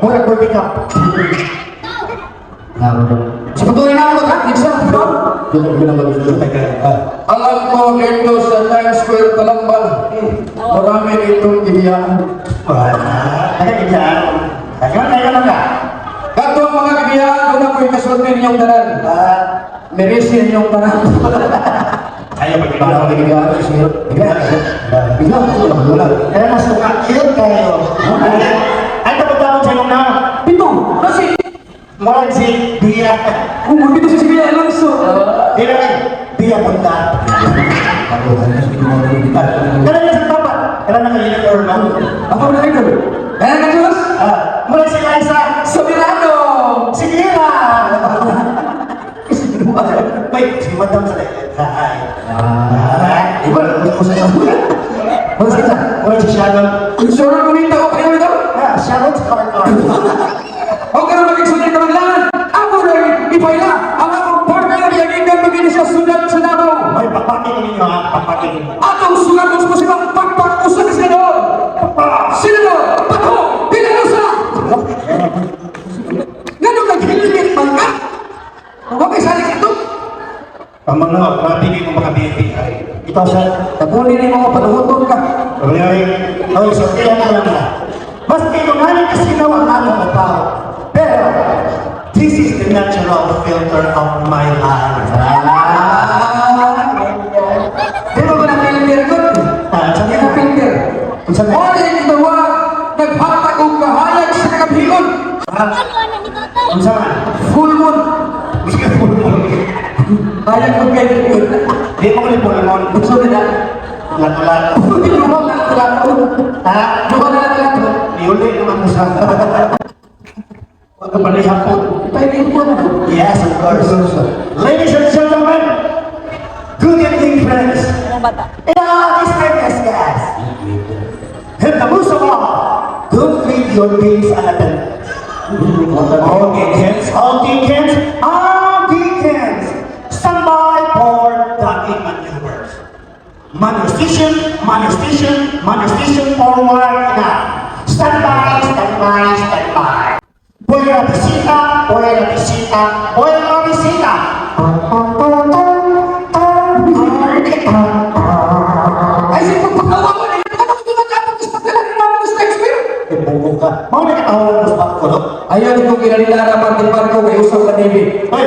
murag birthday ka. Sebetulnya nama kan, bisa betul. Alam ko dito sa Times Square Talambal. Marami itong kibiyaan. Ada kejadian. Kaya ka. Kato ang mga kibiyaan kung ako'y kasulti ninyong tanan. Merisi ninyong tanan. Ayo Para bagaimana? kibiyaan, sir. Kibiyaan. Kaya nasuka cute kayo. Ay kapag sa mga Pito, kasi murag si Bia. kung begitu si kibiyaan langsung. Dia Bia punta. Kailan na sa papa? Kailan na kayo or man? Apa udah itu? Eh, kan Jos? Murag si Liza. Sobrano. Si Bia. Wait, si Madam sa Hai. Iba, ko sa iyo. Mas kita. Murag si Sharon. Insurance ko nito, kaya ito? Sharon sa Carter. O karon magigsulit ka maglaan. Ako rin ipaila. Ang akong partner yagikan begini sa sunod sa Davao. May papakin ninyo ha, papakin ninyo. Atong sugatos mo silang pagpag-usa ni Senador. Senador, Pato, Pinarosa. Ganun nag-hilmit man ka? Huwag kayo salik ito. Ang mga mabigay ng mga BPI. Ito siya. Tapunin ni mga panuhutong ka. Ay, so kaya na lang na. Mas tinunganin kasi na ang aking tao. Pero, this is the natural filter of my life. Di ba ba na-filter ko? Hindi na-filter. O, din ito wa, naghatag o kahayag sa kabhiyon. Ang sama. Full moon. Hayag ko kayo yun. Di mo ko ni Polemon. Bukso na. Lato-lato. Lumang na lato. Ha? Lumang na lato. Diulit naman ko sa... Huwag ka pa na hapon. Pwede po na. Yes, of course. Ladies and gentlemen, good evening, friends. Yeah, this time is gas. And the most of all, don't leave your things unattended. All deacons, stand by for ducking maneuvers. Manner station, forward now. Stand by. Buena visita. Ay, sige, pagpagawa mo na yun. Ano kung di ka dapat sa pagkalarin namin sa Times Square? Bumo ka. Mau na katawalan mo sa bangko, no? Ayaw ni kong kinalilala Martin kay usap ka Navy. Hoy!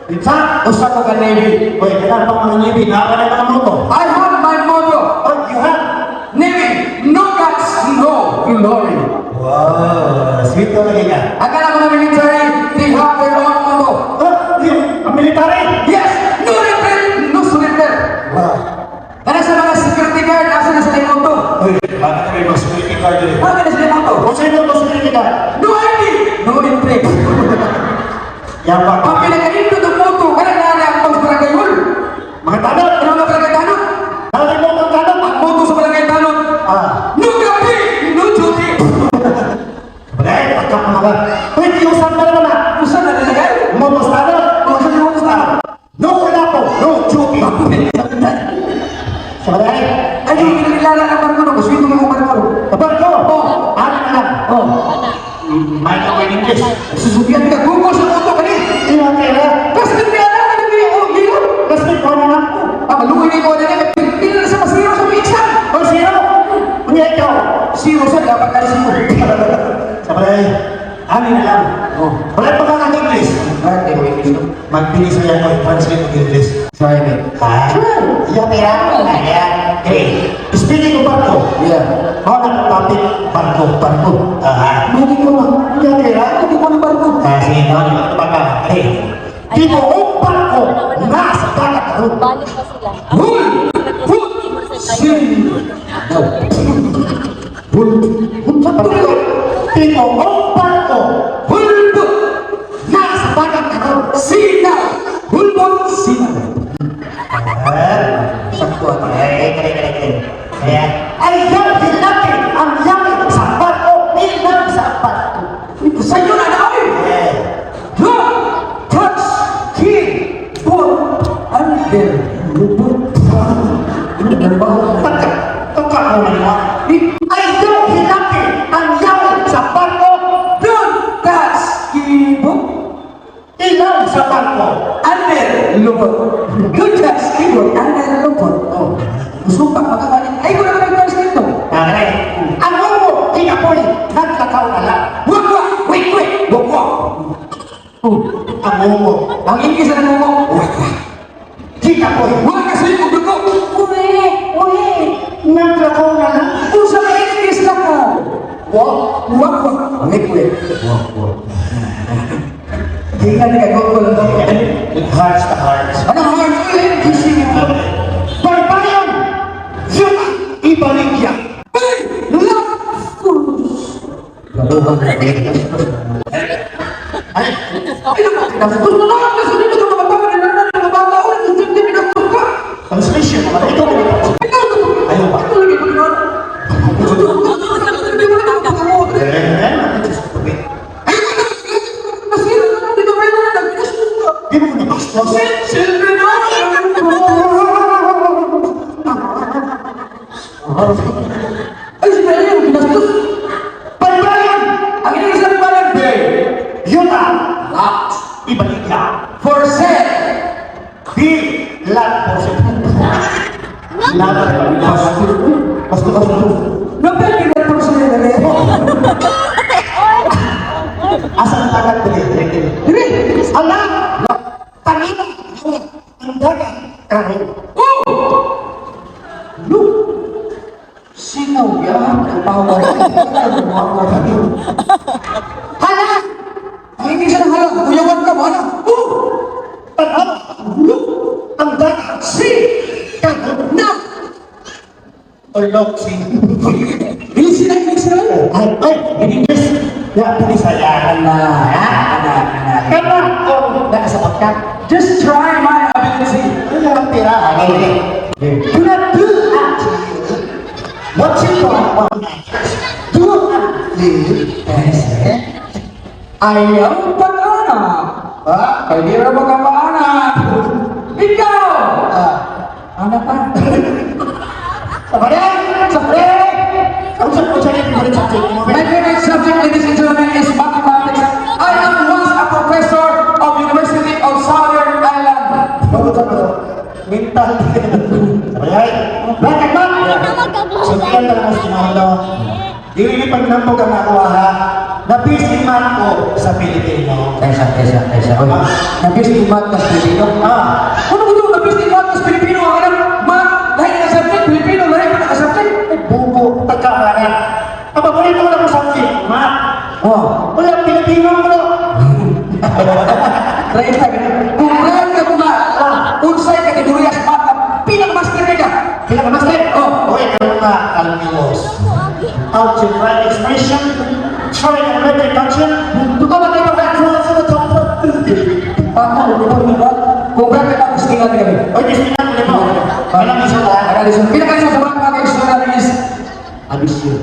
Pinsa! Usap ko ka Navy. Hoy, kailan pang mga Navy? Nakakala ka ng moto. I have my motto. Oh, you have? Navy, no guts, no glory. Wow! Sweet ka lagi ka. Akala ko na military, they have their own motto. Ang military! Yes, no retreat, no surrender. Wow! Kaya sa mga security guard, asa na sila yung motto? Hoy, bakit may mga security guard din? Bakit na sila yung motto? Kung sino ang security guard? No ID, no retreat. Yan pa. Ang pinag-ito ng motto, kaya nari ang pang barangay hall. Mga tanong! Ano nga barangay tanong? Nalagay mo ang tanong! Ang motto sa barangay tanong, no gabi, no duty. Bagay, pagkak mo naman. Hoy, tiusan ka naman ah! Kung saan na nilagay? Motos tanong! Kung saan yung motto sa tanong? No kulapo! No duty! Sa bagay? Ay, yung kinilala ng barko no, kasi ito mga barko. Kapag ko! Ano na lang? May ka in English. Susubian ka, Google sa motto ka rin. Hindi na pera. Kasi nagbiyan na, yun. Kasi ko na lang po. Maluwi ni ko na rin, hindi na sa masiro sa pizza. O sino? Kunya ikaw. Zero sa dapat ka zero. Sa bagay, amin na lang. Wala pa ka ng English. Bakit tayo English no? Magbilis na yan, mag-translate ng English. Try me. Iya pera. Ayan. Okay. Speaking of barko. Yeah. How na topic barko? Barko. Hindi ko na. Iya pera. Hindi ko na barko. Sige, ano ba? Hey. Tipo, ang barko nasa dagat na rin. Balik pa sila. Hul! Hul! Sin! No. Hul! Hul! Sa barko. Tipo, ang barko Hulbot! nasa dagat na rin. Sina! Hulbot! Sina! Sakto at ayan. Ay, yan, hilaki ang yaki sa barko, ilang sa barko. Sa'yo na na eh! Drop! Touch! Key! Board! Under! Lubot! Tagka mo na naman. Ay, yan, hilaki ang yaki sa barko, Kamungo. Ang English na mo. Kita ko. Wala kasi yung dugo. Uy, naglakaw na lang. Kung sa English na ko. Wag. Ang ikuwi. Hindi ka nagagawin ko. Hearts to hearts. Ano hard ko eh? Gising ito. Barbayan! Yung ibaligya. Ay, pinastos na lang kasi dito ng mga tao na mga bata o hindi pinastos ka. Translation naman. Ito na ito. Ayaw ba? Di mo na bastos. Ay, sila yung pinastos. Barbayan! Ang English na parang Yun ang ibaligya. for sale. Di lahat po siya. Lahat. Basto. Napili na for sale na rin. Asal tagat ko dito. Hindi. Ala! Kanina! Ang dagat. Karin. Look. Sinaw yan. Kapawal. Hala! Ang English na halang. Kuyawan ka ba? Tanaw! Ang dagat. Si! Karin. Na! Ulok si. English na English na. Ay, in English. Ya, pinisayahan na. Kanan ko. Nakasapag ka. Just try my ability. Ano ang tira? Do not do unto you what you don't want do unto you. Ayaw pag-anak. Hindi rin magkapaanak. Ikaw! Ano pa? Sabay! Ang sabi ko rin subject mo. My favorite subject, ladies and gentlemen, is mathematics. I am once a professor of University of Southern Ireland. Bago ka ba? Mental. Sabay! Bakit ba? Sabihan talaga sa mga Dililipag ng po ka nakuha ha. Nabisi man ko sa Pilipino. Tesa. Oy, nabis ni Matt kas Pilipino. Ano ko doon? Nabis ni Matt kas Pilipino. Ang alam, Matt, dahil na subject, Pilipino, dahil na subject. Bubo, tagkakaran. Papagulit ko lang sa subject, ma. Wala, Pilipino ko lang. Try ka. Kung kaya ka ba, unsay kategorya sa Matt, pinakamaster ka. Pinakamaster? Okay, ano ka, kalmilos. Algebraic expression, trigonometric function, dumating pa ba sa top? Kung kaya ka gusto nga kami. Oy, distingan mo mo. Alam mo sa Pinakaisan sa mga gusto natin is addition.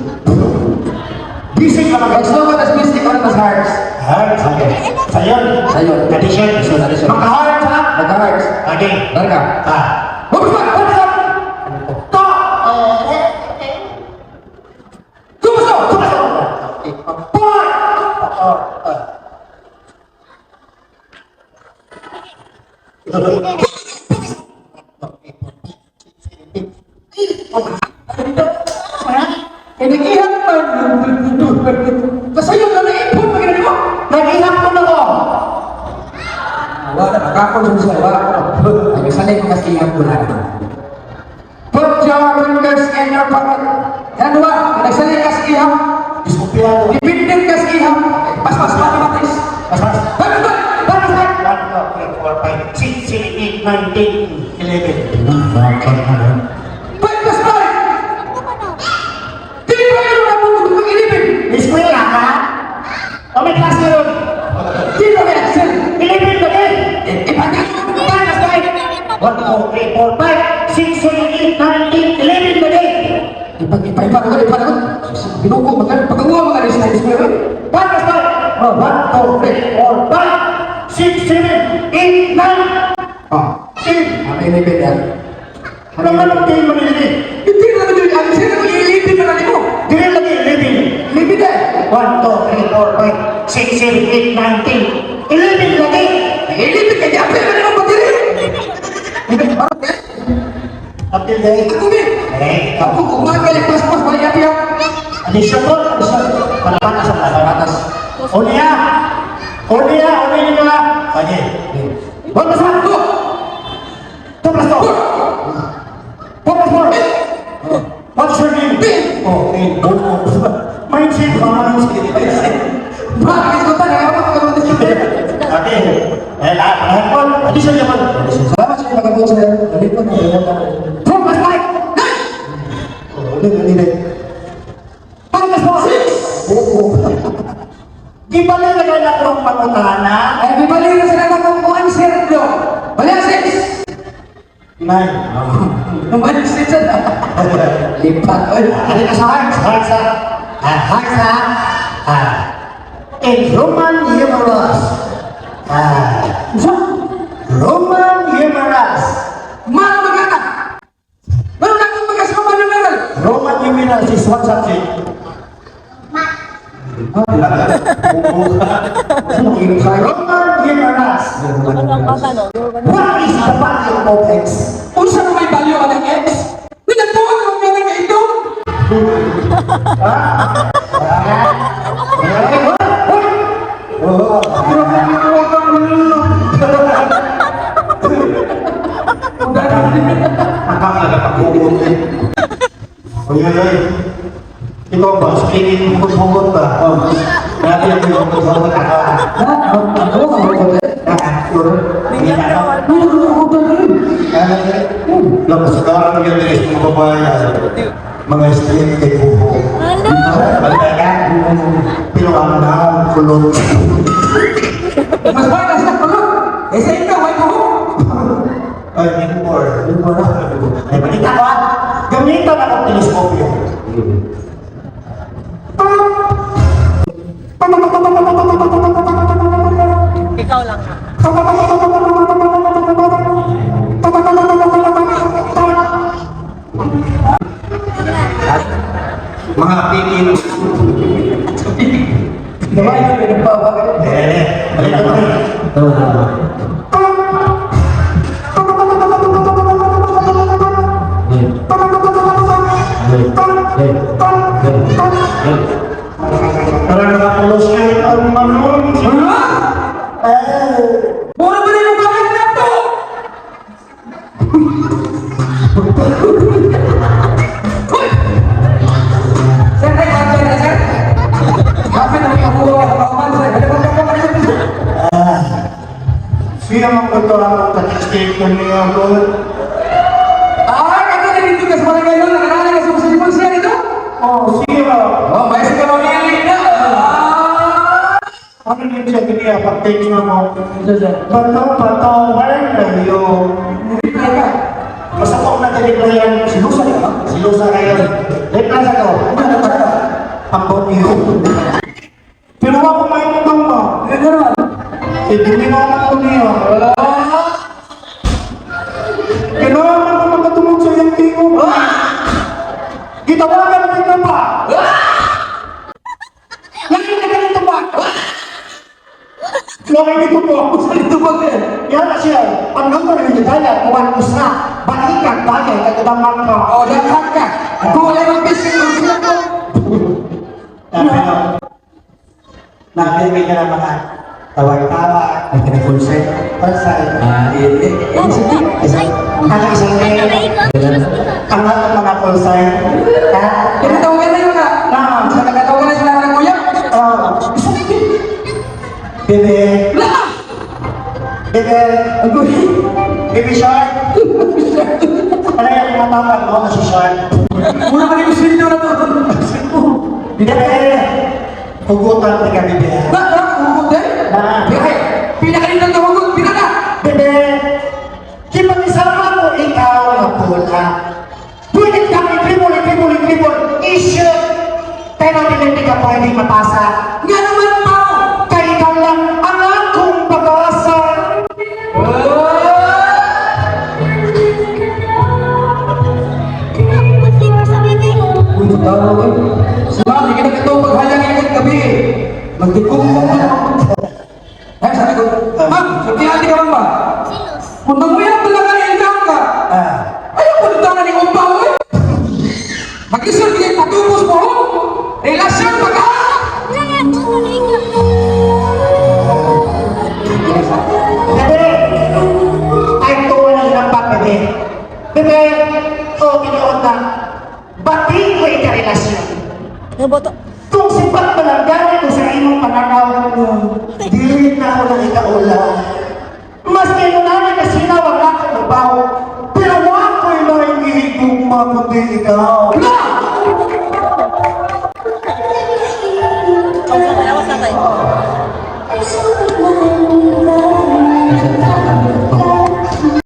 Bisig ka mag- As long as mystic on the hearts. Heart, okay. Sayon. Sayon. Addition. Addition. Maka-heart ha? Nag-hearts. Okay. Darga. Vamos pa! To! Tumaso! Nag-ihap pa. Kasayo na na-ipon pa ginali mo. Nag-ihap ko na ko. Wala, nakakon sa wala. Ay, sanay ko kasi ihap ko na. Put your fingers in your pocket. Yan ba? Nagsanay ka sa ihap. Diskupiyado. Dipindin ka sa ihap. Pas-pas, matematis. Pas-pas. Pas-pas! 1, 2, 3, 4, 5, 6, 7, 8, 9, 10, 11. Pas-pas! Di ba yun ang mga pag-ilipin? Eskwela ka? O may klase ron? Di ba may Excel? Pilipin ba din? Ipagin mo ba? 1, 2, 3, 4, 5, 6, 7, 8, 9, 10, 11 ba din? Ipagin. Binuko, pag-uwa mga rin sa Excel. 1, 2, 3, 4, 5, 6, 7, 8, 9, 10. Ang ilipin yan. Ano nga nang tingin mo nilili? Hindi na naman yun. Ang sino mo ilipin na natin mo? Dili lagi, living. Ilipin na. 1, 2, 3, 4, 5, 6, 7, 8, 9, 10. 11 lagi. Ilipin ka. Di-apply ka naman pag-ilipin. Apil day. Ako kumaga yung pas-pas balik Addition po. Palapatas ang palapatas. O niya, Uli na, uli na. Sige. 1 plus 1, 2. 2 plus 2. 4 plus 4. What's your name? Oh, okay. Mindset ba? Mindset. Bakit ko tayo? Okay. Lahat po. Addition naman. Salamat sa mga kabuo sir. Dali po na. 4 plus 5. Uli. 5 plus 4. 6. Di ba na nagay na itong pangutana? Ay, bibalik na sila ng kumukuhan sir. Bali ang 6. 9. Bali 6 na. Lipat. Ano ka sa hearts? Hearts ha? Hearts ha? In Roman numerals. Roman numerals. Mana magana? Meron akong magkasama numeral. Roman numerals is what subject? Roman numerals. What is the value of X? Unsa na may value ka ng X? Pinagbuhan mo nga nga ito. Ikaw ba? Speaking hugot-hugot ba? Grabe yung hugot-hugot ako. Lapas sekarang yang dari semua babayan mga street kay buho. Balik ka? Pinuang na kulot. Mas baik sa kulot. Eh sa ikaw ay ko. Ay, impor. Ay, balita ko ah. Gamitan ako teleskopyo. Ikaw lang. Mga pikin. Gawin mo yung bawa. Balita ko. Parang nakapulos kayo ang manon. Mura ba rin ang bakit na to? Sir, ay bakit na sir? Bakit na kabuo ang kawan sir? Ano ba ka pa sir? Siya magkakaroon ang statement niya ako. Ah, kasi nandito ka sa barangay yun. Nakanala ka sa musulman siya dito? Oh, siya. Oh, may sa kamamili na. Ano yun siya kiniya? Pag-take na mo. Bato, wala na yun. Reply ka. Basta kung nag-replyan, silusa ka. Silusa ka yun. Reply sa ko. Ambot niyo. Pero ako may mutong mo. Gano'n. Hindi mo ako niyo. Gano'n ako magkatulog sa iyong tingog. Gitawagan kita pa. Lagi na ganito ba? Lagi dito po ako sa Ganito ba sir? yan na siya. Ang number ng Italia, kuwan ko sa balikan bagay kagadaman ka. Oh, dapat ka. Kung wala yung bising mo sila ko. Natin ka na mga tawag-tawa, nagkinapulsay, palsay. Ang isang ang ating mga pulsay. Tinatawagan na yun na. Sa nagatawagan na sila ng kuya. Bebe, Wala! bebe, Agoy! bebe shark. Ano yung mga tawag mo kasi shark? Muna ka rin gusto na to. Bebe, hugutan ni kami bebe. Hugot eh? Biyahe! Pinakalinang na hugot! Pinaka! Bebe, kipag-isama mo ikaw na pula. Pwede kami tribol, issue. Pero hindi ka pwede mapasa. Nga naman pa! Kaya ikaw lang ang akong pag-asa. Uy, tao eh. Sumali ka na ito paghayang ikat gabi eh. Magtikumpong na. Eh, sabi ko, ma'am, sabihan ka man ba? Kung namuyan mo lang ka na ka. Ayaw ko nito na ni Umpaw eh. Mag-isang bigay patubos mo. Relasyon pa ka! niyo, dili na ako ng ikaula. Maski mo namin na sinawag ako ng baho, pero ako'y maing gihigugma kundi ikaw. Na! Huwag na tayo.